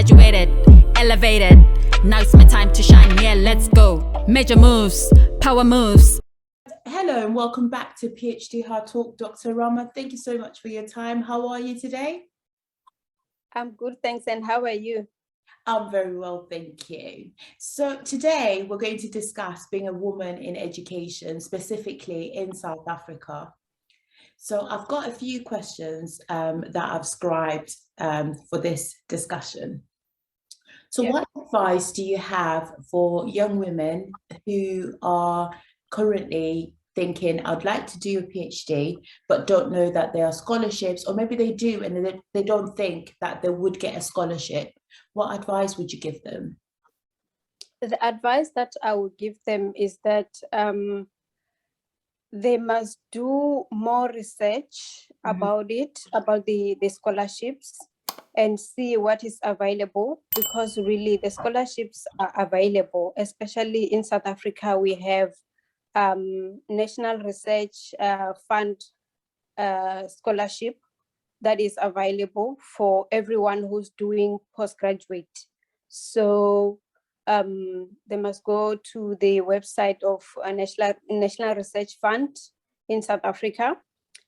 graduated, elevated. Now it's my time to shine. Yeah, let's go. Major moves, power moves. Hello and welcome back to Ph.D. Hard Talk, Dr. Rama. Thank you so much for your time. How are you today? I'm good, thanks. And how are you? I'm very well, thank you. So today we're going to discuss being a woman in education, specifically in South Africa. So I've got a few questions that I've scribed for this discussion. So What advice do you have for young women who are currently thinking, I'd like to do a PhD, but don't know that there are scholarships, or maybe they do and they don't think that they would get a scholarship? What advice would you give them? The advice that I would give them is that they must do more research about it, about the scholarships, and see what is available, because really the scholarships are available, especially in South Africa. We have National Research Fund scholarship that is available for everyone who's doing postgraduate. So they must go to the website of a National Research Fund in South Africa,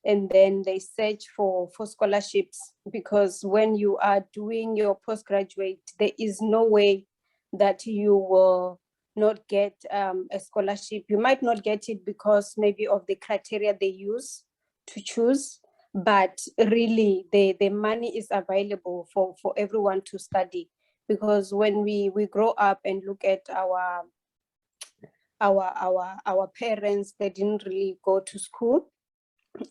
and then they search for scholarships, because when you are doing your postgraduate, there is no way that you will not get a scholarship. You might not get it because maybe of the criteria they use to choose, but really the money is available for everyone to study. Because when we grow up and look at our parents, they didn't really go to school,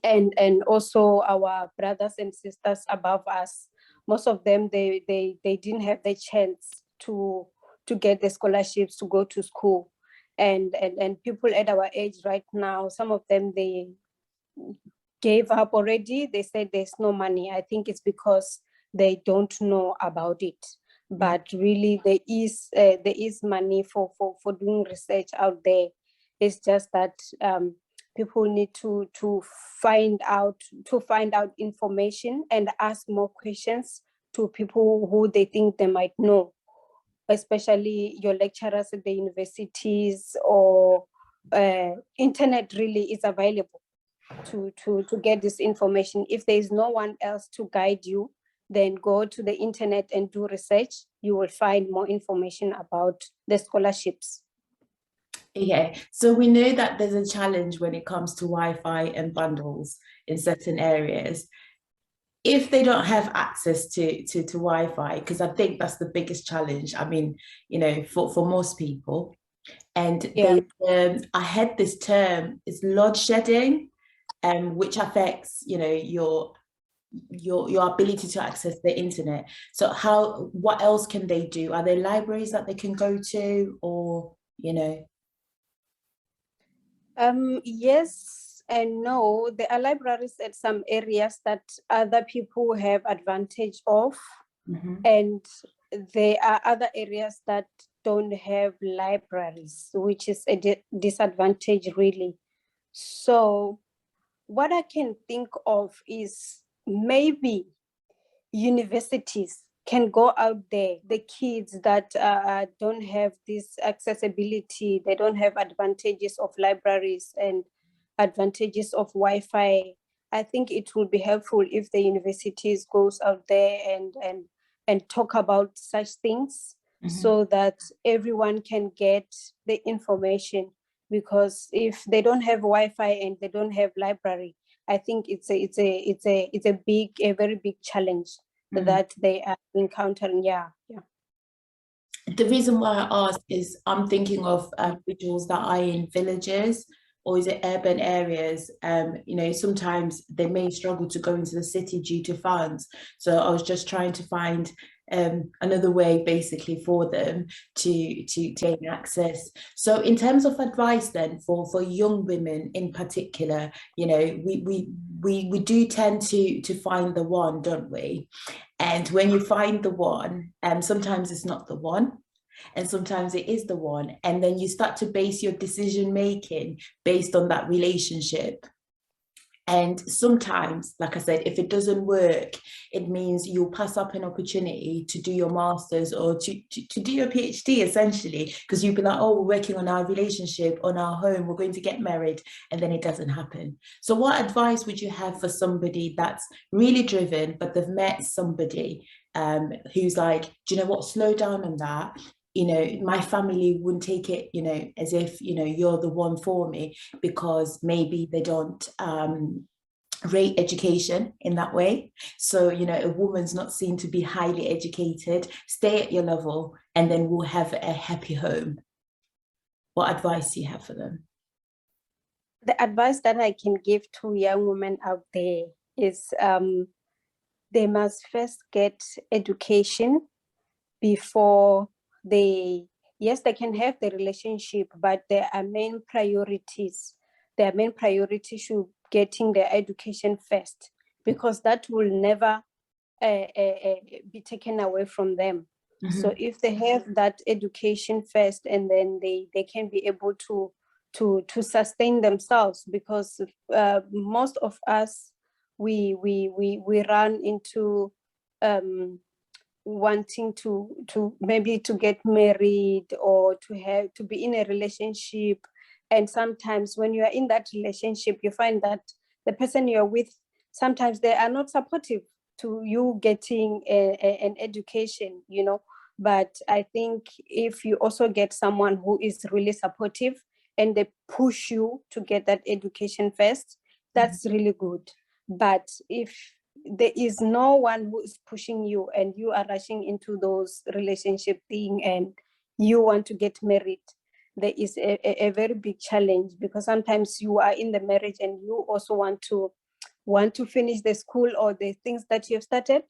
and also our brothers and sisters above us, most of them they didn't have the chance to get the scholarships to go to school, and people at our age right now, some of them they gave up already. They said there's no money. I think it's because they don't know about it. But really there is money for doing research out there. It's just that people need to find out information and ask more questions to people who they think they might know, especially your lecturers at the universities, or internet really is available to get this information. If there is no one else to guide you, then go to the internet and do research. You will find more information about the scholarships. Okay, so we know that there's a challenge when it comes to Wi-Fi and bundles in certain areas. If they don't have access to Wi-Fi, because I think that's the biggest challenge, I mean, you know, for most people. And I had this term, is load shedding, which affects, you know, your ability to access the internet. So what else can they do? Are there libraries that they can go to, or, you know? Yes and no. There are libraries at some areas that other people have advantage of, and there are other areas that don't have libraries, which is a disadvantage really. So what I can think of is maybe universities can go out there, the kids that don't have this accessibility, they don't have advantages of libraries and advantages of Wi-Fi. I think it would be helpful if the universities goes out there and talk about such things, so that everyone can get the information. Because if they don't have Wi-Fi and they don't have library, I think it's a very big challenge that they are encountering. Yeah. The reason why I ask is I'm thinking of individuals that are in villages, or is it urban areas? You know, sometimes they may struggle to go into the city due to funds. So I was just trying to find another way basically for them to gain access. So in terms of advice then for young women in particular, you know, we do tend to find the one, don't we? And when you find the one, sometimes it's not the one, and sometimes it is the one, and then you start to base your decision making based on that relationship. And sometimes, like I said, if it doesn't work, it means you'll pass up an opportunity to do your master's or to do your PhD, essentially, because you'll be like, oh, we're working on our relationship, on our home, we're going to get married, and then it doesn't happen. So what advice would you have for somebody that's really driven, but they've met somebody who's like, do you know what, slow down on that. You know, my family wouldn't take it, you know, as if, you know, you're the one for me, because maybe they don't rate education in that way. So, you know, a woman's not seen to be highly educated. Stay at your level and then we'll have a happy home. What advice do you have for them? The advice that I can give to young women out there is they must first get education before they can have the relationship, but their main priorities should getting their education first, because that will never be taken away from them. Mm-hmm. So if they have that education first, and then they can be able to sustain themselves, because most of us we run into wanting to maybe to get married or to be in a relationship, and sometimes when you are in that relationship, you find that the person you're with, sometimes they are not supportive to you getting an education, you know. But I think if you also get someone who is really supportive and they push you to get that education first, that's really good. But if there is no one who is pushing you and you are rushing into those relationship thing and you want to get married, there is a very big challenge, because sometimes you are in the marriage and you also want to finish the school or the things that you have started.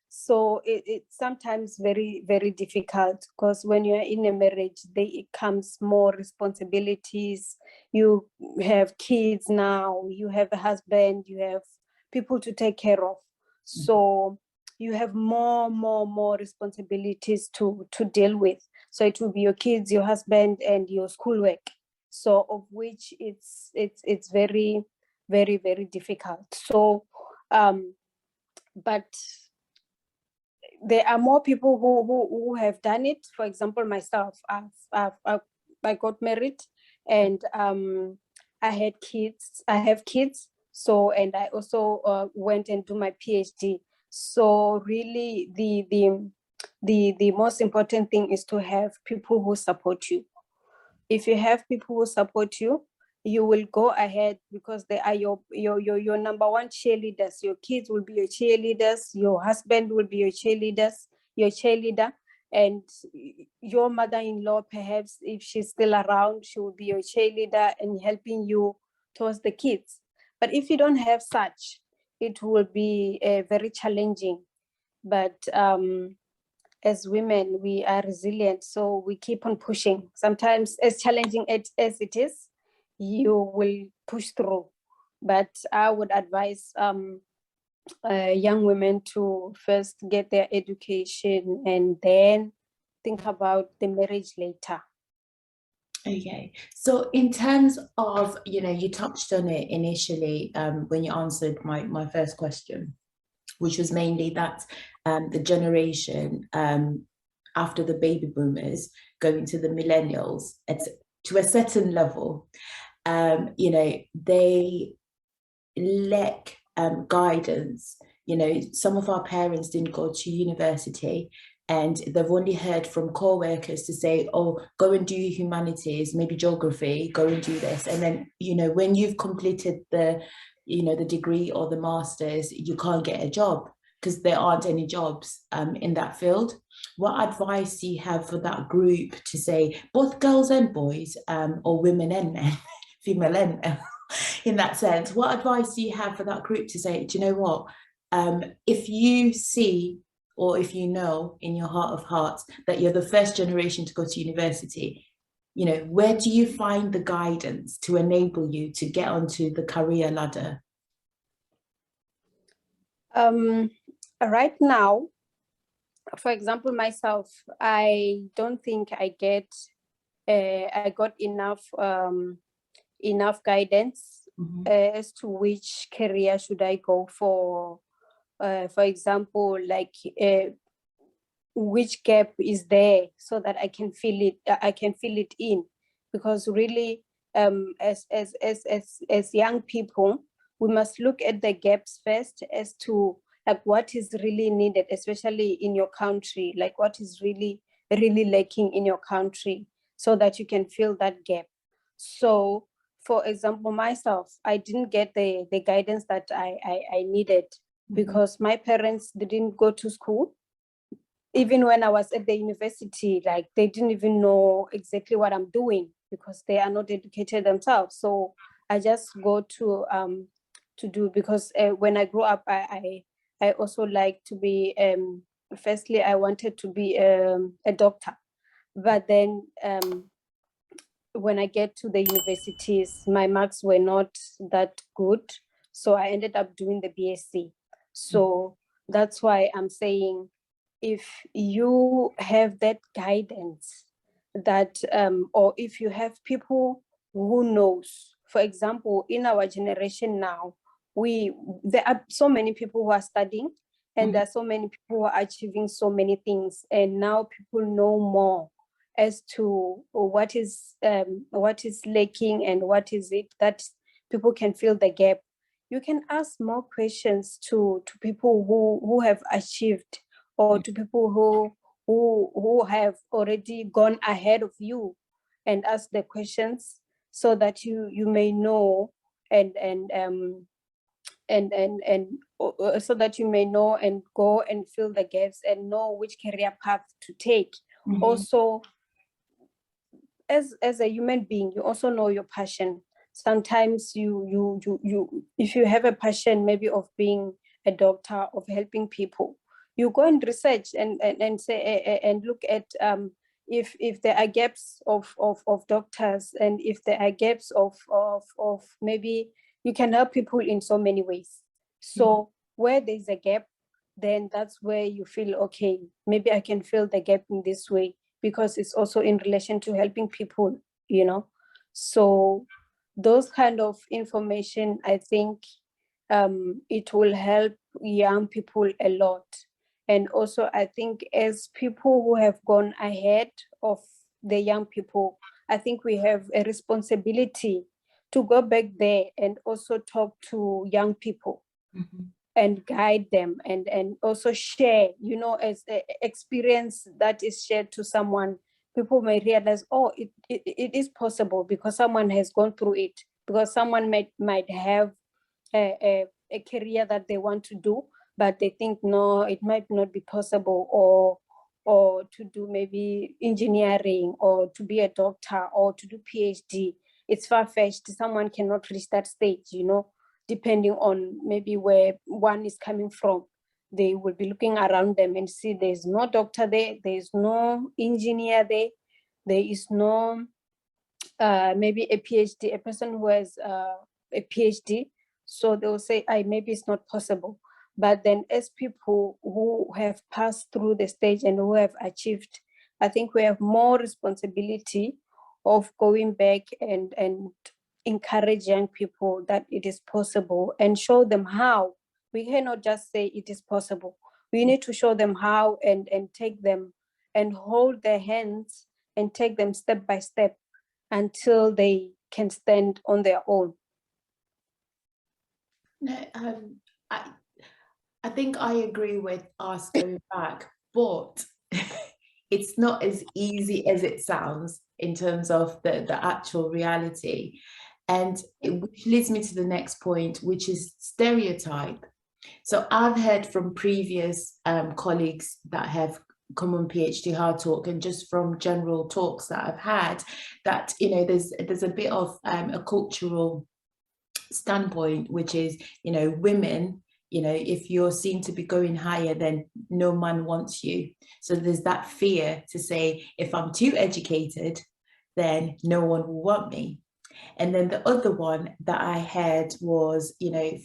So it's sometimes very, very difficult, because when you are in a marriage, it comes more responsibilities. You have kids now, you have a husband, you have people to take care of. So you have more responsibilities to deal with. So it will be your kids, your husband, and your schoolwork. So of which it's very, very, very difficult. So, but there are more people who have done it. For example, myself, I got married, and I had kids. I have kids. So, and I also went and do my PhD. So really, the most important thing is to have people who support you. If you have people who support you, you will go ahead, because they are your number one cheerleaders. Your kids will be your cheerleaders. Your husband will be your cheerleader. And your mother-in-law, perhaps, if she's still around, she will be your cheerleader and helping you towards the kids. But if you don't have such, it will be very challenging. But as women, we are resilient, so we keep on pushing. Sometimes, as challenging as it is, you will push through. But I would advise young women to first get their education and then think about the marriage later. Okay, so in terms of, you know, you touched on it initially when you answered my first question, which was mainly that the generation after the baby boomers going to the millennials, to a certain level, you know, they lack guidance. You know, some of our parents didn't go to university, and they've only heard from co-workers to say, oh, go and do humanities, maybe geography, go and do this. And then, you know, when you've completed the, you know, the degree or the master's, you can't get a job because there aren't any jobs in that field. What advice do you have for that group to say, both girls and boys, or women and men, female and male, in that sense? What advice do you have for that group to say, do you know what, if you see, or if you know in your heart of hearts that you're the first generation to go to university, you know, where do you find the guidance to enable you to get onto the career ladder? Right now, for example, myself, I don't think I got enough guidance as to which career should I go for. For example, like which gap is there so that I can fill it in, because really as young people, we must look at the gaps first as to like what is really needed, especially in your country, like what is really lacking in your country, so that you can fill that gap. So for example, myself, I didn't get the guidance that I needed, because my parents didn't go to school. Even when I was at the university, like they didn't even know exactly what I'm doing, because they are not educated themselves. So I just go to do, because when I grew up, I also like to be, firstly, I wanted to be a doctor. But then when I get to the universities, my marks were not that good. So I ended up doing the BSc. So that's why I'm saying, if you have that guidance, that or if you have people who knows, for example, in our generation now, there are so many people who are studying, and there are so many people who are achieving so many things, and now people know more as to what is lacking and what is it that people can fill the gap. You can ask more questions to people who have achieved, or to people who have already gone ahead of you, and ask the questions, so that you may know, and so that you may know and go and fill the gaps and know which career path to take. Also, as a human being, you also know your passion. Sometimes you if you have a passion, maybe of being a doctor, of helping people, you go and research and say and look at if there are gaps of doctors, and if there are gaps of maybe you can help people in so many ways. So where there's a gap, then that's where you feel, okay, maybe I can fill the gap in this way, because it's also in relation to helping people, So those kind of information, I think it will help young people a lot. And also, I think as people who have gone ahead of the young people, I think we have a responsibility to go back there and also talk to young people and guide them, and also share, as a experience that is shared to someone, people may realize, oh, it is possible, because someone has gone through it, because someone might have a career that they want to do, but they think, no, it might not be possible, or to do maybe engineering, or to be a doctor, or to do Ph.D. It's far-fetched. Someone cannot reach that stage, depending on maybe where one is coming from. They will be looking around them and see there's no doctor there, there's no engineer there, there is no maybe a PhD, a person who has a PhD. So they'll say, maybe it's not possible. But then as people who have passed through the stage and who have achieved, I think we have more responsibility of going back and encourage young people that it is possible, and show them how. We cannot just say it is possible. We need to show them how, and take them and hold their hands and take them step by step until they can stand on their own. I think I agree with us going back, but it's not as easy as it sounds in terms of the actual reality. And which leads me to the next point, which is stereotype. So I've heard from previous colleagues that have come on PhD Hard Talk, and just from general talks that I've had, that there's a bit of a cultural standpoint, which is women, if you're seen to be going higher, then no man wants you. So there's that fear to say, if I'm too educated, then no one will want me. And then the other one that I heard was,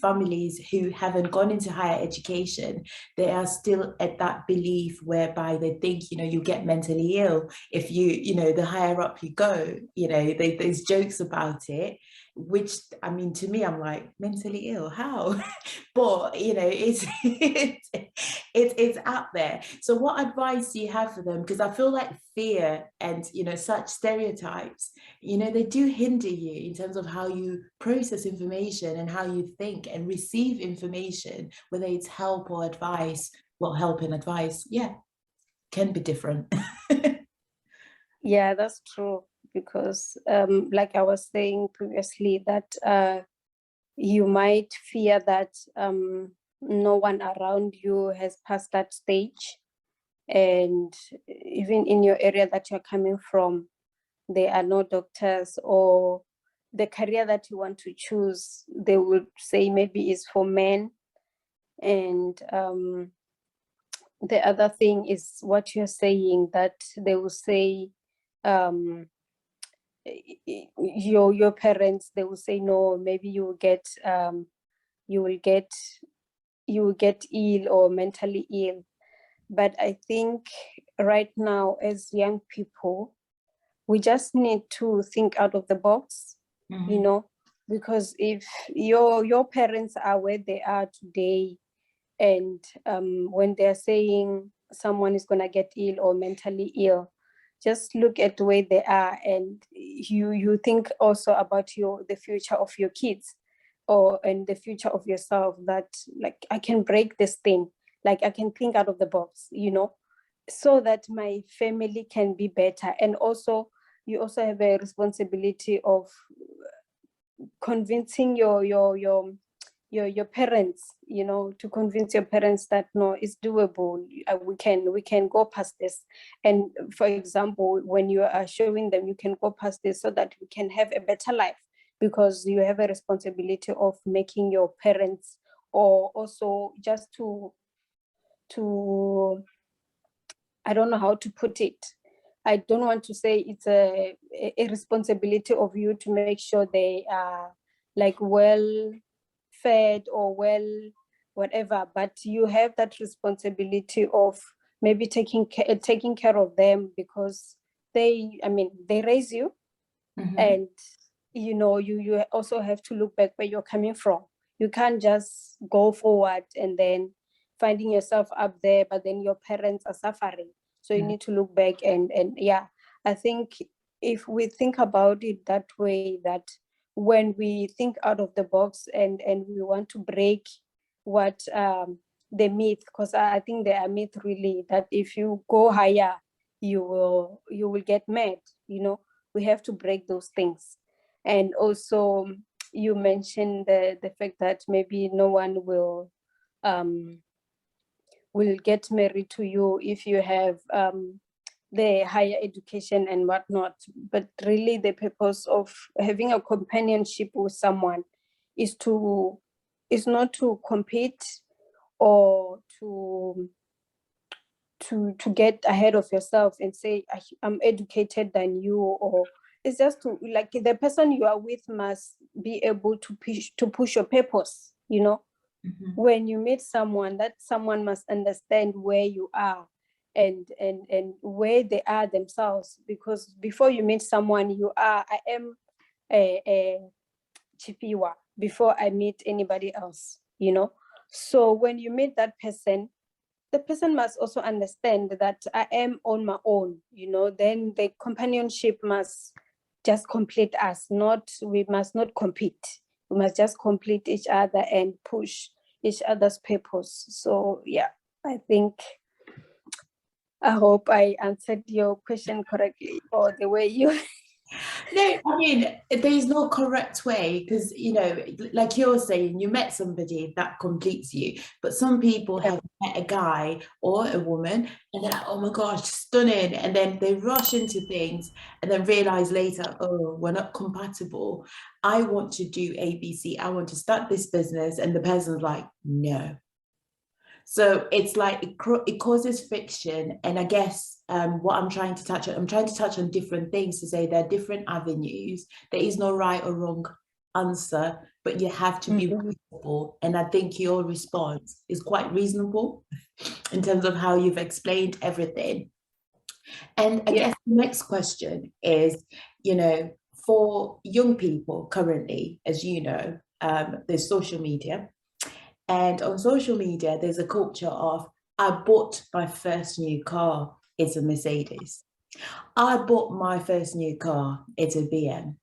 families who haven't gone into higher education, they are still at that belief whereby they think, you get mentally ill if you, the higher up you go, there's jokes about it. which, I mean, to me, I'm like, mentally ill, how? But, you know, it's out there. So what advice do you have for them? Because I feel like fear and, you know, such stereotypes, you know, they do hinder you in terms of how you process information and how you think and receive information, whether it's help or advice. Well, help and advice, yeah, can be different. Yeah, that's true. Because like I was saying previously, that you might fear that no one around you has passed that stage. And even in your area that you're coming from, there are no doctors, or the career that you want to choose, they would say maybe is for men. And the other thing is what you're saying, that they will say, your parents, they will say, no, maybe you will get ill or mentally ill. But I think right now, as young people, we just need to think out of the box, you know, because if your parents are where they are today, and when they're saying someone is going to get ill or mentally ill, just look at the way they are, and you think also about the future of your kids, and the future of yourself, that like, I can break this thing, like I can think out of the box, you know, so that my family can be better. And also, you also have a responsibility of convincing your parents, you know, to convince your parents that no, it's doable. We can go past this. And for example, when you are showing them you can go past this, so that we can have a better life, because you have a responsibility of making your parents, or also just to I don't know how to put it. I don't want to say it's a responsibility of you to make sure they are like well fed or well whatever, but you have that responsibility of maybe taking care of them, because they raise you. And you know, you also have to look back where you're coming from. You can't just go forward and then finding yourself up there, but then your parents are suffering. So you need to look back, and yeah, I think if we think about it that way, that when we think out of the box, and we want to break what the myth, because I think there are myths really, that if you go higher, you will get mad, you know. We have to break those things. And also, you mentioned the fact that maybe no one will get married to you if you have the higher education and whatnot. But really, the purpose of having a companionship with someone is not to compete, or to get ahead of yourself and say, I'm educated than you, or it's just to, like, the person you are with must be able to push your purpose, you know. When you meet someone, that someone must understand where you are, and where they are themselves, because before you meet someone, I am a Tshifhiwa before I meet anybody else, you know. So when you meet that person, the person must also understand that I am on my own, you know. Then the companionship must just complete us, we must not compete. We must just complete each other and push each other's purpose. So yeah, I hope I answered your question correctly, or the way you No, I mean, there is no correct way, because, you know, like you're saying, you met somebody that completes you, but some people have met a guy or a woman and they're like, oh my gosh, stunning, and then they rush into things and then realize later, oh, we're not compatible. I want to do ABC, I want to start this business, and the person's like, no. So it's like it causes friction. And I guess what I'm trying to touch on different things, to say there are different avenues. There is no right or wrong answer, but you have to be reasonable. And I think your response is quite reasonable in terms of how you've explained everything. And I guess the next question is, you know, for young people currently, as you know, there's social media. And on social media, there's a culture of, I bought my first new car, it's a Mercedes. I bought my first new car, it's a BM.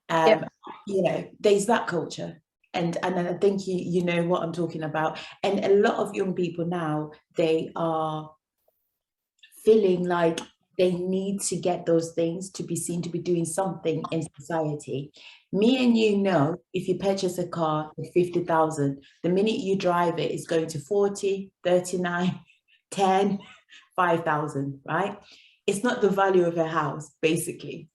Yeah. You know, there's that culture. And I think you know what I'm talking about. And a lot of young people now, they are feeling like they need to get those things to be seen to be doing something in society. Me and you know, if you purchase a car at 50,000, the minute you drive it, it's going to 40, 39, 10, 5,000, right? It's not the value of a house, basically.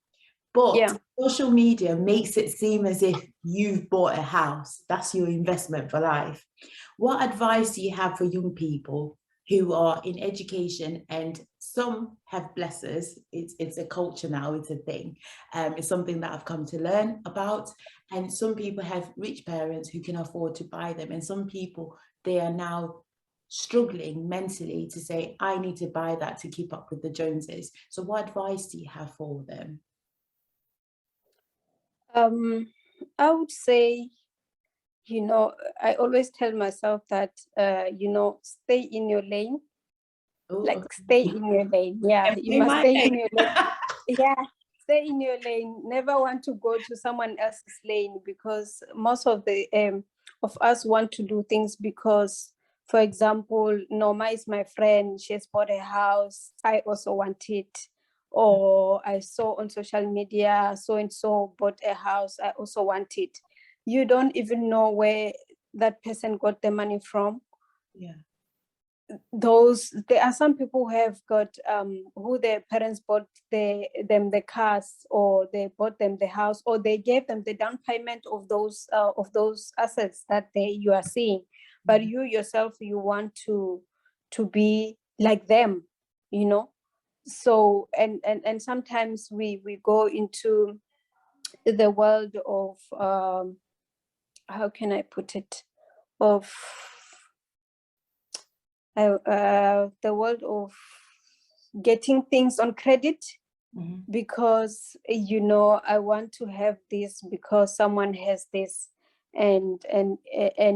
But Yeah. social media makes it seem as if you've bought a house. That's your investment for life. What advice do you have for young people who are in education, and some have blessers? It's a culture now, it's a thing. It's something that I've come to learn about. And some people have rich parents who can afford to buy them. And some people, they are now struggling mentally to say, I need to buy that to keep up with the Joneses. So what advice do you have for them? I would say, you know, I always tell myself that, you know, stay in your lane. Oh, Like, okay. stay in your lane. Yeah, you must stay in your lane. Yeah, stay in your lane. Never want to go to someone else's lane, because most of the of us want to do things because, for example, Norma is my friend. She has bought a house. I also want it. Or I saw on social media so and so bought a house. I also want it. You don't even know where that person got the money from. Yeah. There are some people who have got who their parents bought them the cars, or they bought them the house, or they gave them the down payment of those assets that you are seeing, but you yourself, you want to be like them, you know. So and sometimes we go into the world of how can I put it, of the world of getting things on credit, because, you know, I want to have this because someone has this, and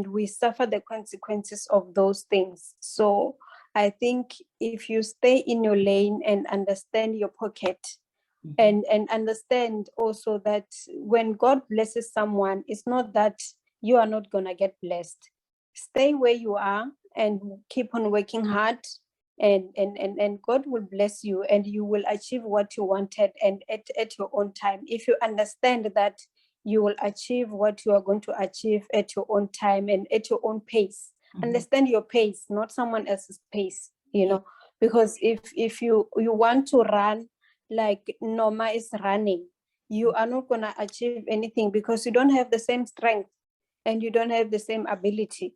we suffer the consequences of those things. So I think if you stay in your lane and understand your pocket, and understand also that when God blesses someone, it's not that you are not gonna get blessed. Stay where you are and keep on working hard, and God will bless you, and you will achieve what you wanted, and at your own time. If you understand that you will achieve what you are going to achieve at your own time and at your own pace. Understand your pace, not someone else's pace, you know, because if you want to run like Norma is running, you are not going to achieve anything, because you don't have the same strength and you don't have the same ability,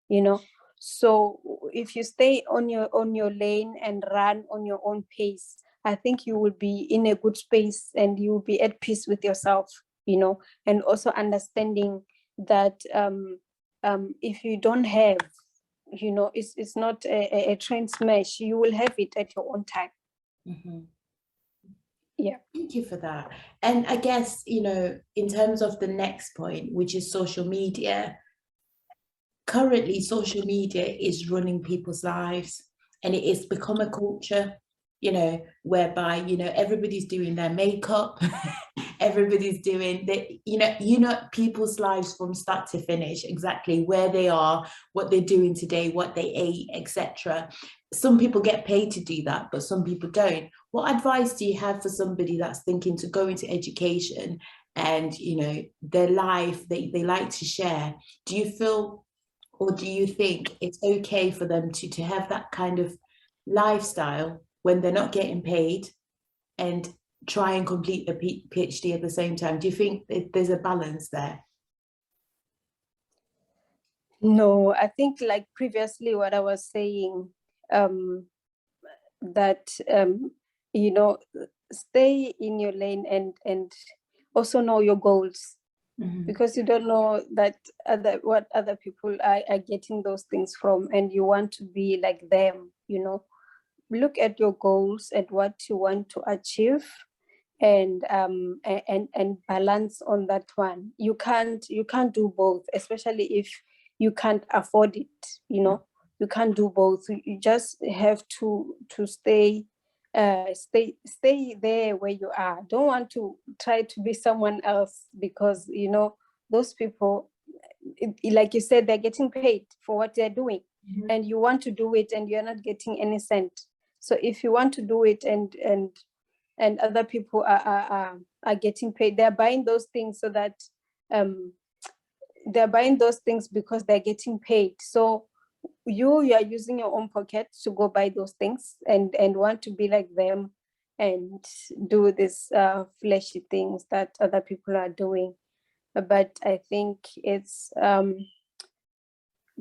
you know. So if you stay on your lane and run on your own pace, I think you will be in a good space and you will be at peace with yourself, you know. And also understanding that if you don't have, you know, it's not a train smash, you will have it at your own time. Yeah. Thank you for that. And I guess, you know, in terms of the next point, which is social media, currently social media is running people's lives, and it has become a culture, you know, whereby, you know, everybody's doing their makeup, everybody's doing the, you know, people's lives from start to finish, exactly where they are, what they're doing today, what they ate, etc. Some people get paid to do that, but some people don't. What advice do you have for somebody that's thinking to go into education and, you know, their life, they like to share? Do you feel, or do you think it's okay for them to have that kind of lifestyle when they're not getting paid and try and complete a PhD at the same time? Do you think there's a balance there? No, I think, like previously what I was saying, that you know, stay in your lane and also know your goals, because you don't know that what other people are getting those things from, and you want to be like them, you know. Look at your goals and what you want to achieve, and balance on that one. You can't do both, especially if you can't afford it. You can't do both. You just have to stay there where you are. Don't want to try to be someone else, because those people, like you said, they're getting paid for what they're doing. Mm-hmm. And you want to do it and you're not getting any cent. So if you want to do it and other people are getting paid, they're buying those things so that they're buying those things because they're getting paid. So you are using your own pocket to go buy those things and want to be like them and do this flashy things that other people are doing. But I think it's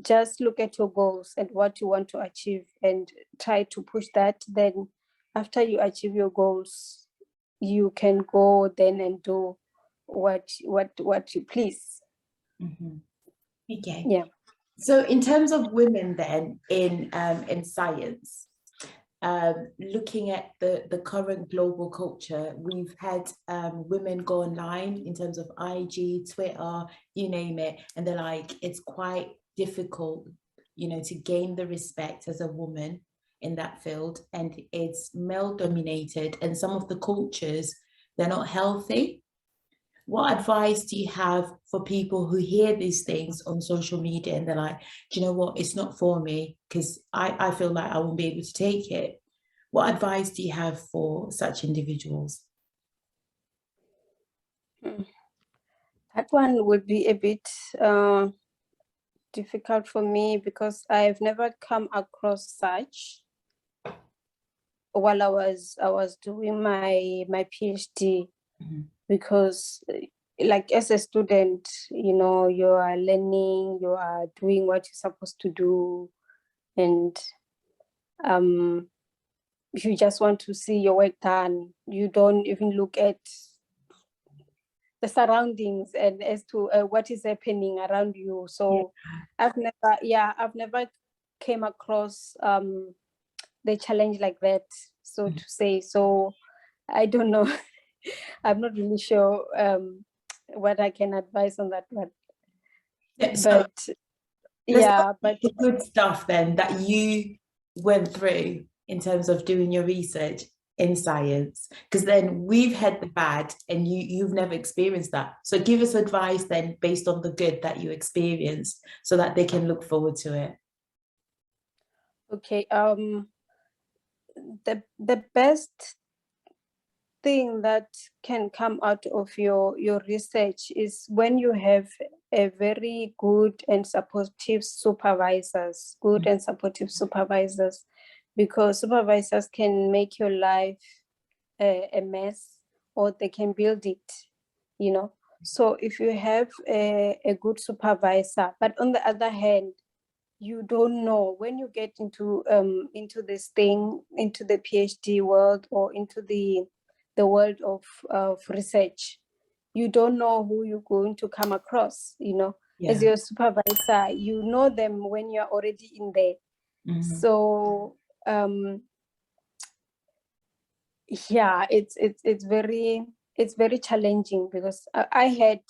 just look at your goals and what you want to achieve and try to push that. Then after you achieve your goals, you can go then and do what you please. Mm-hmm. Okay. Yeah. So in terms of women then in science, looking at the current global culture, we've had women go online in terms of IG, Twitter, you name it, and they're like, it's quite difficult, to gain the respect as a woman in that field, and it's male dominated, and some of the cultures, they're not healthy. What advice do you have for people who hear these things on social media and they're like, do you know what, it's not for me because I feel like I won't be able to take it? What advice do you have for such individuals? That one would be a bit difficult for me because I've never come across such while I was doing my PhD. Mm-hmm. Because like as a student, you are learning, you are doing what you're supposed to do, and you just want to see your work done. You don't even look at the surroundings and as to what is happening around you. So yeah. I've never came across the challenge like that, so to say. So I don't know. I'm not really sure what I can advise on that one. So but the good stuff then that you went through in terms of doing your research in science, because then we've had the bad and you've never experienced that. So give us advice then based on the good that you experienced so that they can look forward to it. Okay. The best thing that can come out of your research is when you have a very good and supportive supervisors, because supervisors can make your life a mess or they can build it, So if you have a good supervisor, but on the other hand, you don't know when you get into this thing, into the PhD world or into the world of research, you don't know who you're going to come across, as your supervisor. You know them when you're already in there. Mm-hmm. So it's very challenging because I had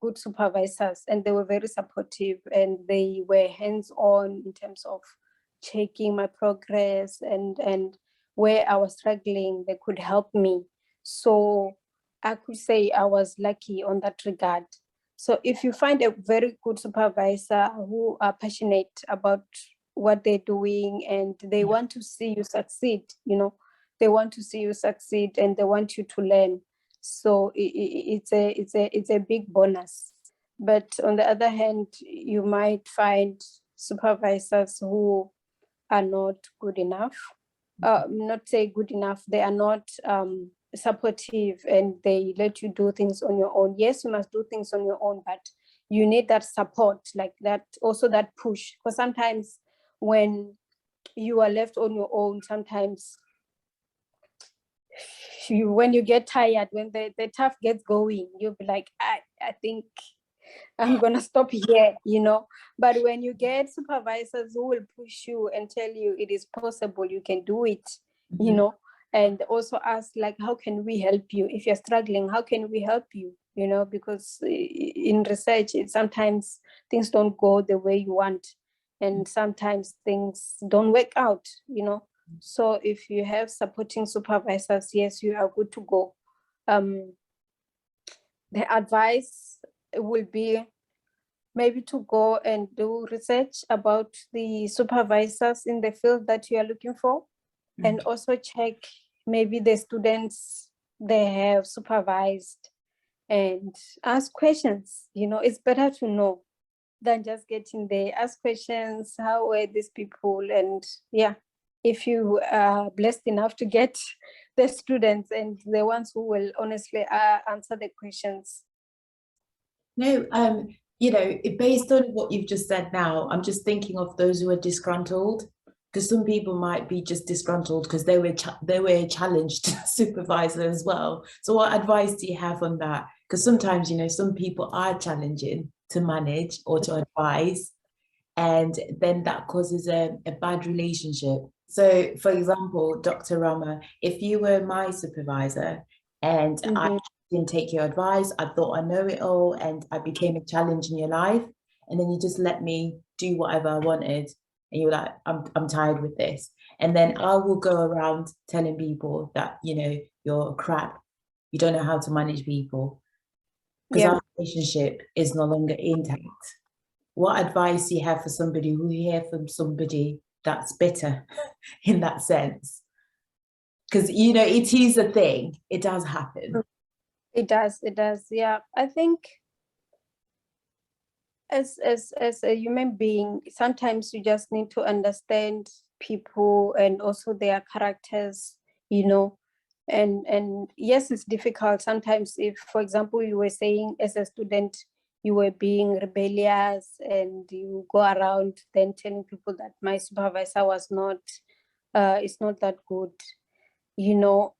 good supervisors and they were very supportive and they were hands-on in terms of checking my progress and where I was struggling, they could help me. So I could say I was lucky on that regard. So if you find a very good supervisor who are passionate about what they're doing and they want to see you succeed, they want to see you succeed and they want you to learn. So it's a big bonus. But on the other hand, you might find supervisors who are not good enough. Not say good enough, they are not supportive and they let you do things on your own. Yes, you must do things on your own, but you need that support, like that, also that push. Because sometimes when you are left on your own, sometimes when you get tired, when the tough gets going, you'll be like, I think I'm gonna stop here, But when you get supervisors who will push you and tell you it is possible, you can do it, and also ask, like, how can we help you? If you're struggling, how can we help you? You know, because in research, sometimes things don't go the way you want, and sometimes things don't work out, you know. So if you have supporting supervisors, yes, you are good to go. The advice will be maybe to go and do research about the supervisors in the field that you are looking for, and also check maybe the students they have supervised, and ask questions. You know, it's better to know than just getting there. Ask questions, how were these people? And yeah, if you are blessed enough to get the students and the ones who will honestly answer the questions. No, you know, based on what you've just said now, I'm just thinking of those who are disgruntled, because some people might be just disgruntled because they were a challenged supervisor as well. So what advice do you have on that? Because sometimes, you know, some people are challenging to manage or to advise, and then that causes a bad relationship. So, for example, Dr. Rama, if you were my supervisor and I didn't take your advice, I thought I know it all, and I became a challenge in your life, and then you just let me do whatever I wanted, and you're like, I'm tired with this. And then I will go around telling people that, you know, you're crap, you don't know how to manage people, because our relationship is no longer intact. What advice do you have for somebody who hear from somebody that's bitter in that sense? Because, you know, it is a thing. It does happen. It does. Yeah. I think as a human being, sometimes you just need to understand people and also their characters, you know. And yes, it's difficult sometimes. If, for example, you were saying as a student, you were being rebellious, and you go around then telling people that my supervisor was not, it's not that good, you know.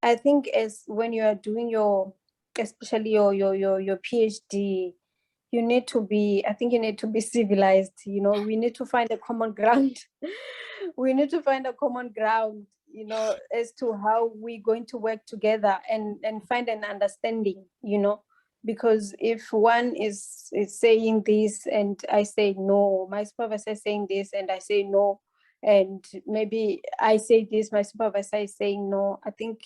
I think as when you are doing your, especially your PhD, you need to be, I think you need to be civilized, you know. We need to find a common ground. We need to find a common ground, you know, as to how we're going to work together and find an understanding, you know. Because if one is saying this and I say no, my supervisor is saying this and I say no, and maybe I say this, my supervisor is saying no, I think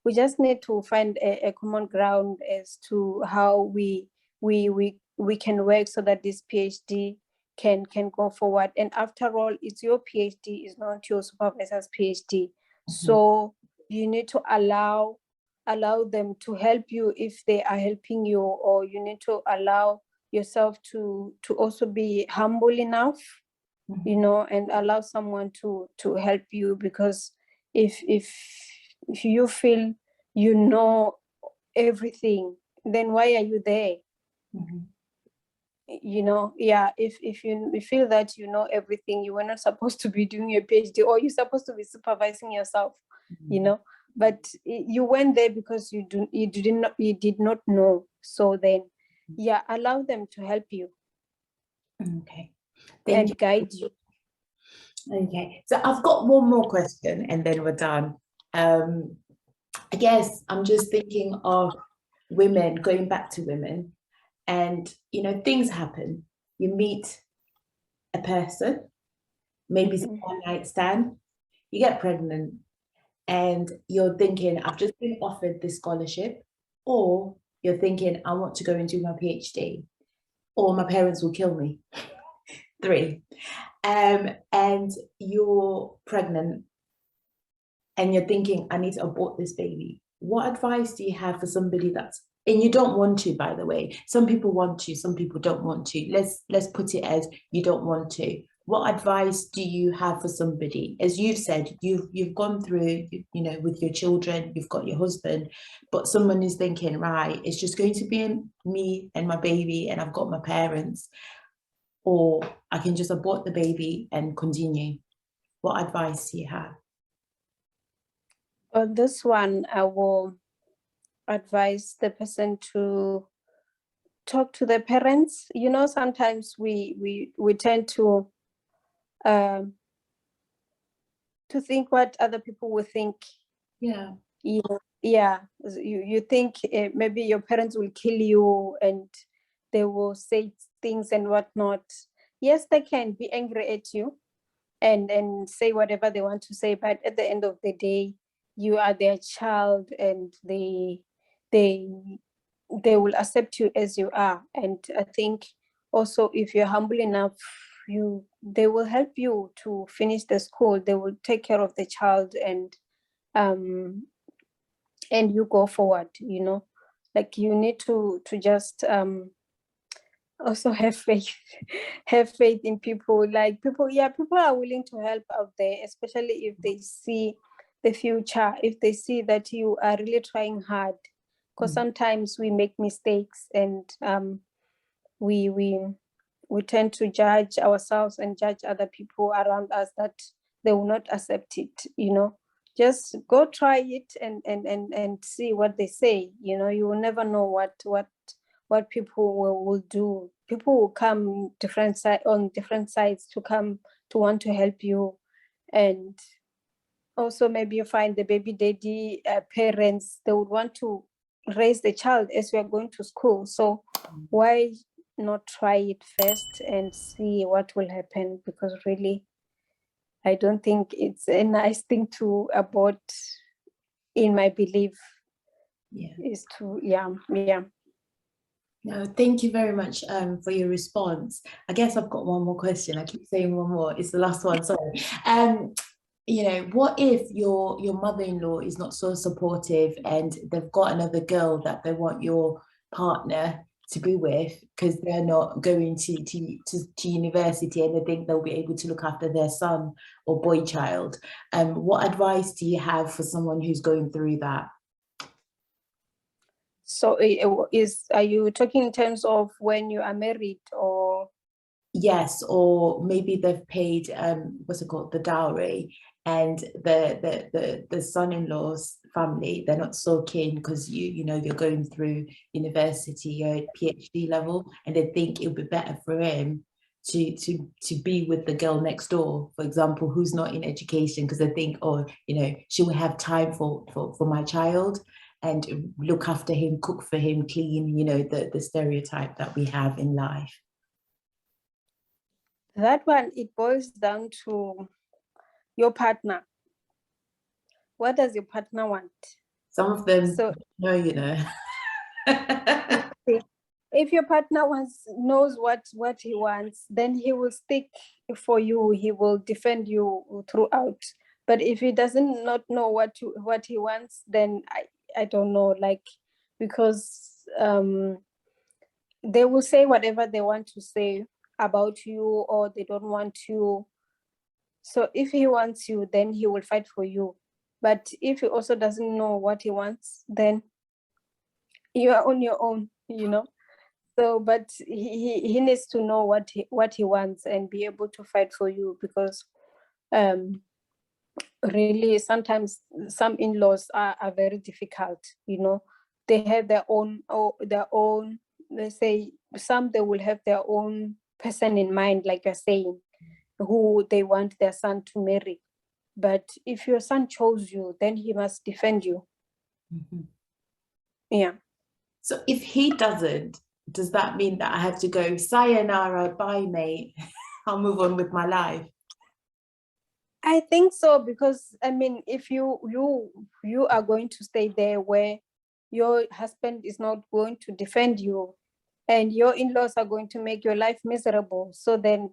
we just need to find a common ground as to how we can work so that this PhD can go forward. And after all, it's your PhD, it's not your supervisor's PhD. So you need to allow them to help you if they are helping you, or you need to allow yourself to also be humble enough, you know, and allow someone to help you. Because if you feel you know everything, then why are you there? You know, yeah, if you feel that you know everything, you were not supposed to be doing your PhD, or you're supposed to be supervising yourself, you know. But you went there because you did not know. So then, yeah, allow them to help you. Okay. And guide you. Okay, so I've got one more question and then we're done. I guess I'm just thinking of women, going back to women, and, you know, things happen. You meet a person, maybe it's a one-night stand, you get pregnant, and you're thinking, I've just been offered this scholarship, or you're thinking, I want to go and do my PhD, or my parents will kill me. 3. And you're pregnant and you're thinking, I need to abort this baby. What advice do you have for somebody that's, and you don't want to, by the way, some people want to, some people don't want to. Let's put it as you don't want to. What advice do you have for somebody? As you've said, you've gone through, you know, with your children, you've got your husband, but someone is thinking, right, it's just going to be me and my baby, and I've got my parents, or I can just abort the baby and continue. What advice do you have? On this one, I will advise the person to talk to the parents. You know, sometimes we tend to think what other people will think, Yeah. You think maybe your parents will kill you and they will say things and whatnot. Yes, they can be angry at you and say whatever they want to say, but at the end of the day, you are their child, and they will accept you as you are. And I think also, if you're humble enough, they will help you to finish the school. They will take care of the child, and you go forward. Like, you need to just also have faith. Have faith in people. Like, people are willing to help out there, especially if they see the future, if they see that you are really trying hard, because sometimes we make mistakes, and we tend to judge ourselves and judge other people around us, that they will not accept it. Just go try it and see what they say. You will never know what people will do. People will come on different sides to come to want to help you. And also, maybe you find the baby daddy parents, they would want to raise the child as we are going to school. So why not try it first and see what will happen? Because really, I don't think it's a nice thing to abort, in my belief. Is to No, thank you very much for your response. I guess I've got one more question. I keep saying one more. It's the last one, sorry. What if your mother-in-law is not so supportive and they've got another girl that they want your partner to be with because they're not going to university, and they think they'll be able to look after their son or boy child? What advice do you have for someone who's going through that? So are you talking in terms of when you are married, or? Yes, or maybe they've paid what's it called, the dowry, and the son-in-law's family, they're not so keen because you're going through university, you're at Ph.D. level, and they think it'll be better for him to be with the girl next door, for example, who's not in education, because they think, she will have time for my child and look after him, cook for him, clean, the stereotype that we have in life. That one, it boils down to your partner. What does your partner want? Some of them know. If your partner knows what he wants, then he will stick for you. He will defend you throughout. But if he doesn't not know what he wants, then I don't know, because they will say whatever they want to say about you, or they don't want you. So if he wants you, then he will fight for you. But if he also doesn't know what he wants, then you are on your own, So, but he needs to know what he wants and be able to fight for you, because really sometimes some in-laws are very difficult. They have their own, let's say, some, they will have their own person in mind, like you're saying, who they want their son to marry. But if your son chose you, then he must defend you. Yeah. So if he doesn't, does that mean that I have to go, sayonara, bye mate, I'll move on with my life? I think so, because if you are going to stay there where your husband is not going to defend you, and your in-laws are going to make your life miserable, so then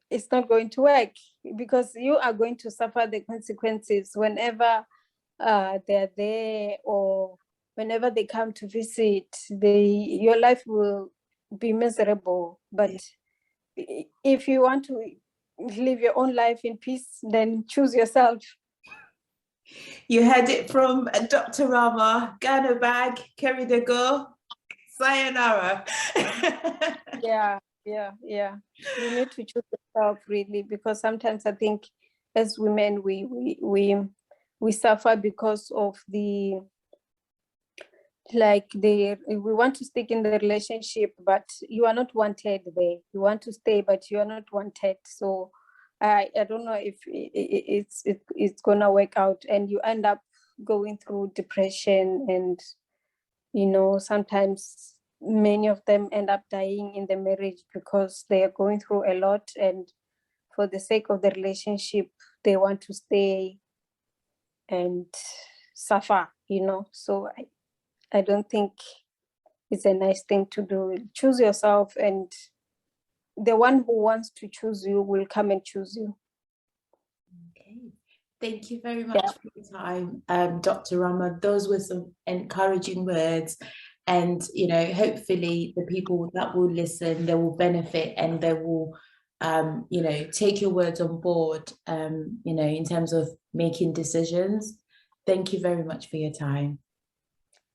it's not going to work, because you are going to suffer the consequences whenever they're there, or whenever they come to visit. Your life will be miserable. But if you want to live your own life in peace, then choose yourself. You heard it from Dr. Rama. Ghana bag, carry the go, sayonara. Yeah. You need to choose yourself, really, because sometimes I think as women we suffer because of we want to stick in the relationship, but you are not wanted there. You want to stay, but you are not wanted. So I don't know if it's gonna work out, and you end up going through depression, and sometimes many of them end up dying in the marriage because they are going through a lot, and for the sake of the relationship they want to stay and suffer, so I don't think it's a nice thing to do. Choose yourself, and the one who wants to choose you will come and choose you. Okay. Thank you very much for your time, Dr. Rama. Those were some encouraging words, and hopefully the people that will listen, they will benefit, and they will take your words on board, in terms of making decisions. Thank you very much for your time.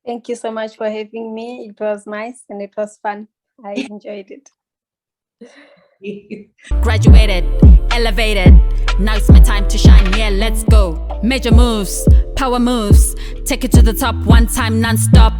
Thank you so much for having me. It was nice and it was fun. I enjoyed it. Graduated, elevated. Now it's my time to shine. Yeah, let's go. Major moves, power moves. Take it to the top one time non-stop.